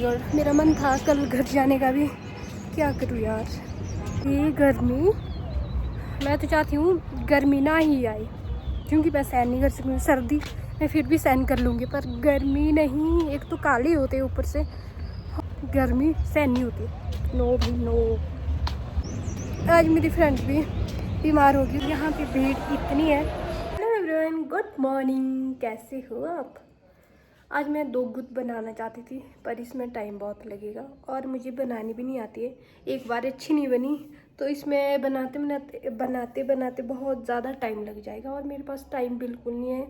God, मेरा मन था कल घर जाने का भी, क्या करूँ यार। ये गर्मी, मैं तो चाहती हूँ गर्मी ना ही आए, क्योंकि मैं सहन नहीं कर सकती। सर्दी मैं फिर भी सहन कर लूँगी, पर गर्मी नहीं। एक तो काले होते हैं, ऊपर से गर्मी सहन नहीं होती। नो भी नो। आज मेरी फ्रेंड भी बीमार होगी। यहाँ पे भीड़ इतनी है। हेलो एवरीवन, गुड मॉर्निंग, कैसे हो आप। आज मैं 2 गुद बनाना चाहती थी, पर इसमें टाइम बहुत लगेगा और मुझे बनानी भी नहीं आती है। एक बार अच्छी नहीं बनी तो इसमें बनाते बनाते बहुत ज़्यादा टाइम लग जाएगा, और मेरे पास टाइम बिल्कुल नहीं है।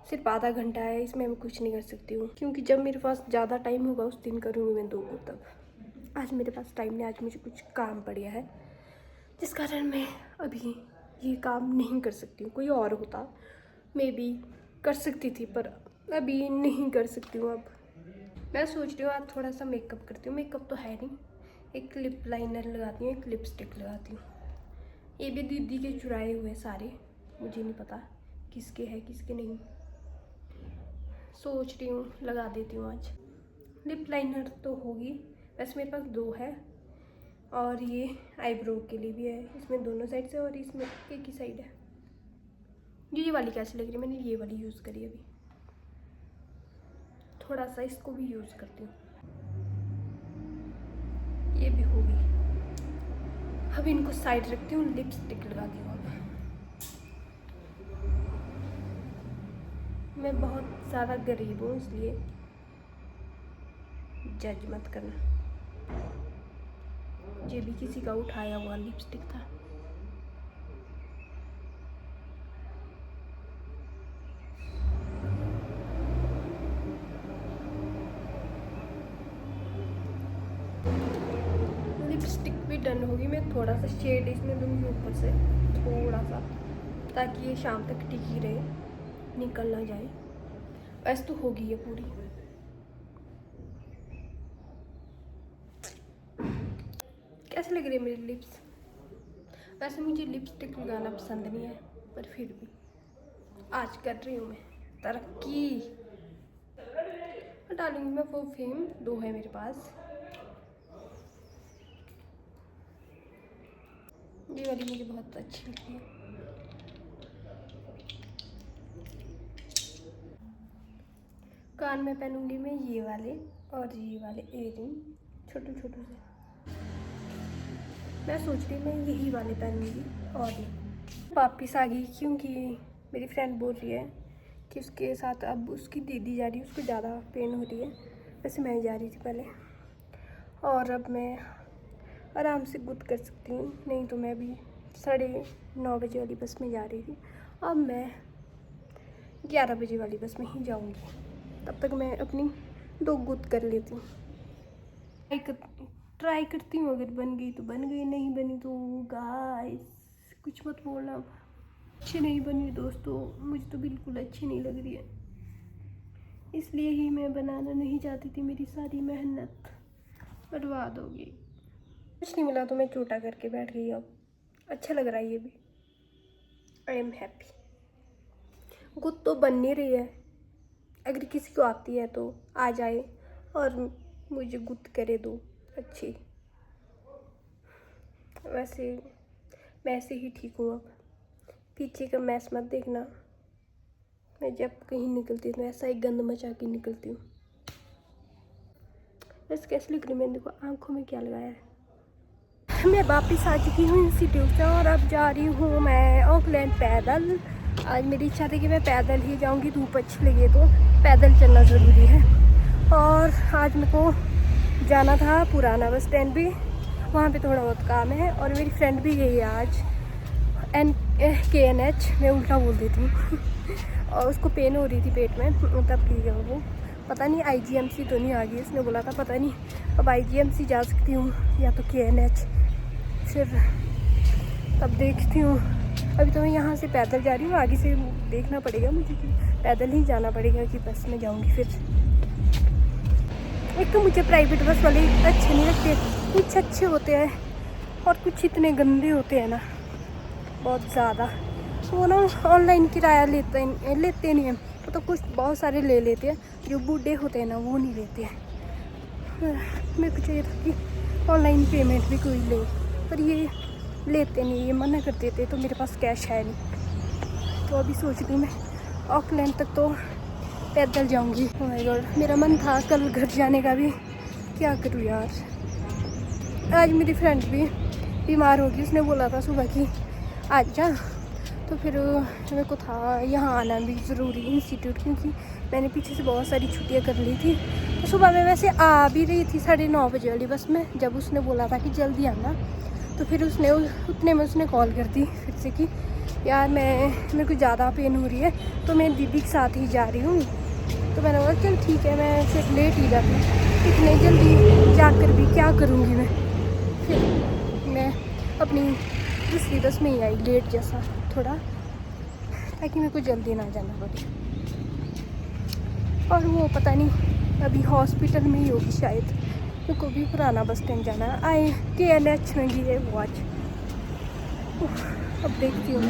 सिर्फ आधा घंटा है, इसमें मैं कुछ नहीं कर सकती हूँ, क्योंकि जब मेरे पास ज़्यादा टाइम होगा उस दिन करूँगी मैं 2 गुद। तब आज मेरे पास टाइम नहीं, आज मुझे कुछ काम पड़ गया है, जिस कारण मैं अभी ये काम नहीं कर सकती हूँ। कोई और होता मे बी कर सकती थी, पर अभी नहीं कर सकती हूँ। अब मैं सोच रही हूँ आज थोड़ा सा मेकअप करती हूँ। मेकअप तो है नहीं, एक लिप लाइनर लगाती हूँ, एक लिपस्टिक लगाती हूँ। ये भी दीदी के चुराए हुए सारे, मुझे नहीं पता किसके है किसके नहीं। सोच रही हूँ लगा देती हूँ आज। लिप लाइनर तो होगी, वैसे मेरे पास 2 है, और ये आईब्रो के लिए भी है। इसमें दोनों साइड से, और इसमें एक ही साइड है। ये वाली कैसी लग रही है, मैंने ये वाली यूज़ करी अभी। थोड़ा सा इसको भी यूज़ करती हूँ, ये भी होगी। अब इनको साइड रखती हूँ, लिपस्टिक लगाती हूँ। अब मैं बहुत ज़्यादा गरीब हूँ, इसलिए जज मत करना। ये भी किसी का उठाया हुआ लिपस्टिक था। लिपस्टिक भी डन होगी। मैं थोड़ा सा शेड इसमें दूंगी ऊपर से, थोड़ा सा, ताकि ये शाम तक टिकी रहे, निकल ना जाए। वैसे तो होगी ये पूरी। कैसे लग रही है मेरी लिप्स। वैसे मुझे लिपस्टिक लगाना पसंद नहीं है, पर फिर भी आज कर रही हूँ मैं तरक्की। डालूंगी मैं वो फेम, 2 है मेरे पास। ये वाली मुझे बहुत अच्छी लगती है। कान में पहनूंगी मैं ये वाले, और ये वाले इयररिंग छोटे छोटे से। मैं सोच रही मैं यही वाले पहनूंगी। और ये वापिस आ गई, क्योंकि मेरी फ्रेंड बोल रही है कि उसके साथ अब उसकी दीदी जा रही है, उसको ज़्यादा पेन हो रही है। वैसे मैं जा रही थी पहले, और अब मैं आराम से गुद कर सकती हूँ। नहीं तो मैं अभी 9:30 बजे वाली बस में जा रही थी, अब मैं 11 बजे वाली बस में ही जाऊँगी। तब तक मैं अपनी 2 गुद कर लेती हूँ। ट्राई करती हूँ, अगर बन गई तो बन गई, नहीं बनी तो गाइस कुछ मत बोलना। अच्छी नहीं बनी दोस्तों, मुझे तो बिल्कुल अच्छी नहीं लग रही है, इसलिए ही मैं बनाना नहीं चाहती थी। मेरी सारी मेहनत बर्बाद हो गई। कुछ नहीं मिला तो मैं छोटा करके बैठ गई। अब अच्छा लग रहा है ये भी, आई एम हैप्पी। गुद तो बन नहीं रही है, अगर किसी को आती है तो आ जाए और मुझे गुद करे दो अच्छी। वैसे मैं ऐसे ही ठीक हूँ। अब पीछे का मैस मत देखना, मैं जब कहीं निकलती हूँ तो ऐसा ही गंद मचा के निकलती हूँ। वैसे कैसे लग रही मैंने, देखो आँखों में क्या लगाया है। मैं वापस आ चुकी हूँ इंस्टीट्यूट से, और अब जा रही हूँ मैं ऑकलैंड पैदल। आज मेरी इच्छा थी कि मैं पैदल ही जाऊँगी, धूप अच्छी लगी तो पैदल चलना ज़रूरी है। और आज मेरे को जाना था पुराना बस स्टैंड भी, वहाँ पे थोड़ा बहुत काम है। और मेरी फ्रेंड भी गई है आज KNH, मैं उल्टा बोल देती हूँ और उसको पेन हो रही थी पेट में, तब की है वो। पता नहीं IGMC तो नहीं आ गई, उसने बोला था, पता नहीं अब IGMC जा सकती हूँ या तो KNH, फिर तब देखती हूँ। अभी तो मैं यहाँ से पैदल जा रही हूँ, आगे से देखना पड़ेगा मुझे कि पैदल ही जाना पड़ेगा कि बस में जाऊँगी। फिर एक तो मुझे प्राइवेट बस वाले अच्छे नहीं लगते, कुछ अच्छे होते हैं और कुछ इतने गंदे होते हैं ना, बहुत ज़्यादा। वो ना ऑनलाइन किराया लेते नहीं हैं, तो कुछ बहुत सारे ले लेते हैं, जो बूढ़े होते हैं ना वो नहीं लेते हैं। मेरे को चाहिए था कि ऑनलाइन पेमेंट भी कोई ले, पर ये लेते नहीं, ये मना कर देते, तो मेरे पास कैश है नहीं। तो अभी सोच रही मैं ऑकलैंड तक तो पैदल जाऊंगी। ओह माय गॉड, मेरा मन था कल घर जाने का भी, क्या करूँ यार। आज मेरी फ्रेंड भी बीमार होगी, उसने बोला था सुबह कि आज जा, तो फिर मेरे को था यहाँ आना भी ज़रूरी इंस्टीट्यूट, क्योंकि मैंने पीछे से बहुत सारी छुट्टियाँ कर ली थी। तो सुबह मैं वैसे आ भी रही थी 9:30 बजे वाली बस में, जब उसने बोला था कि जल्दी आना, तो फिर उसने उतने में उसने कॉल कर दी फिर से कि यार मेरे को ज़्यादा पेन हो रही है, तो मैं दीदी के साथ ही जा रही हूँ। तो मैंने बोला चल ठीक है, मैं फिर लेट ही जाती हूँ, इतने जल्दी जाकर भी क्या करूँगी मैं। फिर मैं अपनी दूसरी बस में ही आई लेट जैसा थोड़ा, ताकि मेरे को जल्दी ना जाना पड़े। और वो पता नहीं अभी हॉस्पिटल में ही होगी शायद, मेरे को भी पुराना बस स्टैंड जाना है। आए KNH में गई है वो आज, अब देखती हूँ।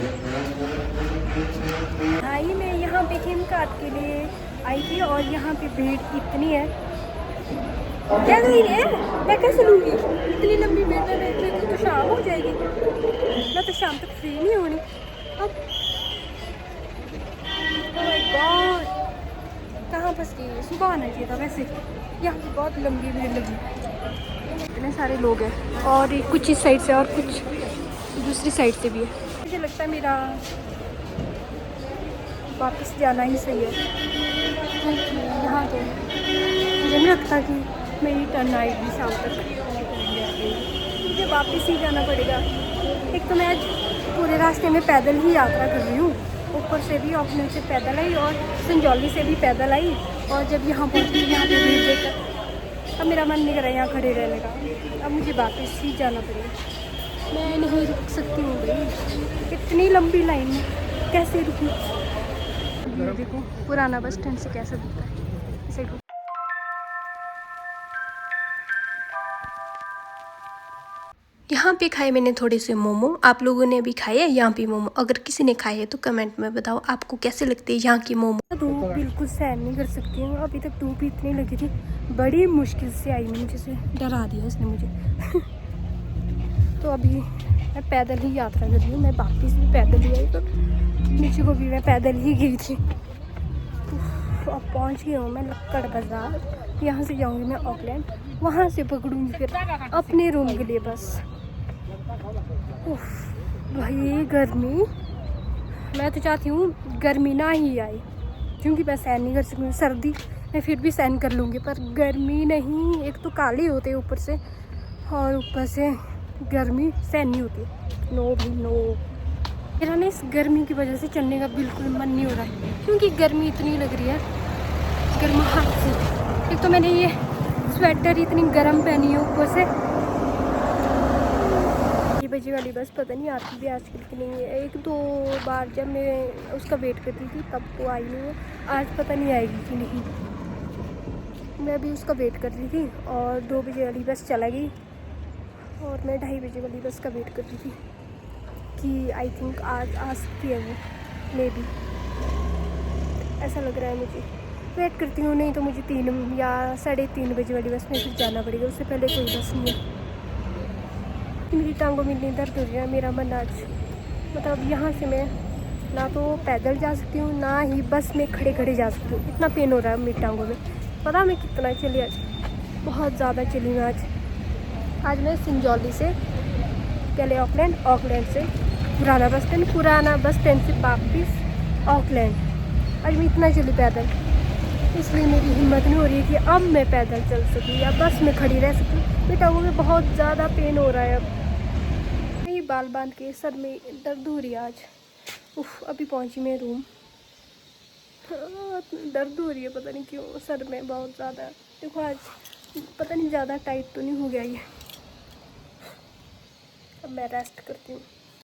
भाई मैं यहाँ पे हिम कार्ड के लिए आई थी और यहाँ पे भीड़ इतनी है, क्या गई है, मैं कैसे लूँगी इतनी लंबी भीड़ में, मेरे को तो शाम हो जाएगी, मैं तो शाम तक फ्री नहीं होनी अब। ओह माय गॉड, कहाँ फंस गई, सुबह आना चाहिए था वैसे, यहाँ पे बहुत लंबी भीड़ लगी, इतने सारे लोग हैं, और कुछ इस साइड से और कुछ दूसरी साइड से भी है। मुझे लगता है मेरा वापस जाना ही सही है, क्योंकि यहाँ तो मुझे नहीं लगता कि मेरी टर्न आएगी शाम तक, मुझे वापस ही जाना पड़ेगा। एक तो मैं आज पूरे रास्ते में पैदल ही यात्रा कर रही हूँ, ऊपर से भी ऑकलैंड से पैदल आई और संजौली से भी पैदल आई, और जब यहाँ पहुँची यहाँ पे भीड़ देखकर अब मेरा मन नहीं कर रहा है यहाँ खड़े रहने का, अब मुझे वापस ही जाना पड़ेगा। मैं नहीं रुक सकती हूँ भाई, इतनी लंबी लाइन में कैसे रुकूँ। देखो पुराना बस स्टैंड से कैसा दिखता है, इसे यहाँ पे खाए मैंने थोड़े से मोमो, आप लोगों ने भी खाए हैं यहाँ पे मोमो? अगर किसी ने खाए है तो कमेंट में बताओ आपको कैसे लगते हैं यहाँ के मोमो। धूप बिल्कुल सहन नहीं कर सकती हूँ, अभी तक धूप इतनी लगी थी, बड़ी मुश्किल से आई, मुझे से डरा दिया इसने मुझे तो अभी मैं पैदल ही यात्रा कर रही हूँ, मैं वापस भी पैदल ही आई, तो नीचे को भी मैं पैदल ही गई थी। अब पहुँच गई हूँ मैं लक्कड़ बाज़ार, यहाँ से जाऊँगी मैं ऑकलैंड, वहाँ से पकड़ूँगी फिर अपने रूम के लिए बस। भाई गर्मी, मैं तो चाहती हूँ गर्मी ना ही आए, क्योंकि मैं सहन नहीं कर सकती, सर्दी मैं फिर भी सहन कर लूँगी, पर गर्मी नहीं। एक तो काले होते हैं ऊपर से, और ऊपर से गर्मी सहन नहीं होती। नो भी नो, मेरा ना इस गर्मी की वजह से चलने का बिल्कुल मन नहीं हो रहा है, क्योंकि गर्मी इतनी लग रही है गर्माहट से। एक तो मैंने ये स्वेटर इतनी गर्म पहनी है ऊपर से। 3 बजे वाली बस पता नहीं आती भी आजकल की नहीं है, 1-2 बार जब मैं उसका वेट करती थी तब तो आई नहीं है, आज पता नहीं आएगी कि नहीं। मैं भी उसका वेट कर रही थी और 2 बजे वाली बस चला गई, और मैं 2:30 बजे वाली बस का वेट कर रही थी कि आई थिंक आज आ सकती है वो, मे बी ऐसा लग रहा है मुझे। वेट करती हूँ, नहीं तो मुझे 3 या 3:30 बजे वाली बस में फिर जाना पड़ेगा, उससे पहले कोई बस नहीं है। मेरी टांगों में इतनी दर्द हो रही है, मेरा मन आज मतलब यहाँ से मैं ना तो पैदल जा सकती हूँ, ना ही बस में खड़े खड़े जा सकती हूँ, इतना पेन हो रहा है मेरी टांगों में। पता मैं कितना चली आज, बहुत ज़्यादा चली मैं आज मैं संजौली से पहले ऑकलैंड, ऑकलैंड से पुराना बस स्टैंड से वापस ऑकलैंड, आज मैं इतना चली पैदल, इसलिए मेरी हिम्मत नहीं हो रही है कि अब मैं पैदल चल सकूँ या बस में खड़ी रह सकूँ। मेरे टांगों में बहुत ज़्यादा पेन हो रहा है, अब ये बाल बांध के सर में दर्द हो रही है आज। उफ, अभी पहुँची मैं रूम, दर्द हो रही है पता नहीं क्यों सर में बहुत ज़्यादा। देखो आज पता नहीं ज़्यादा टाइट तो नहीं हो गया ये, अब मैं रेस्ट करती हूँ।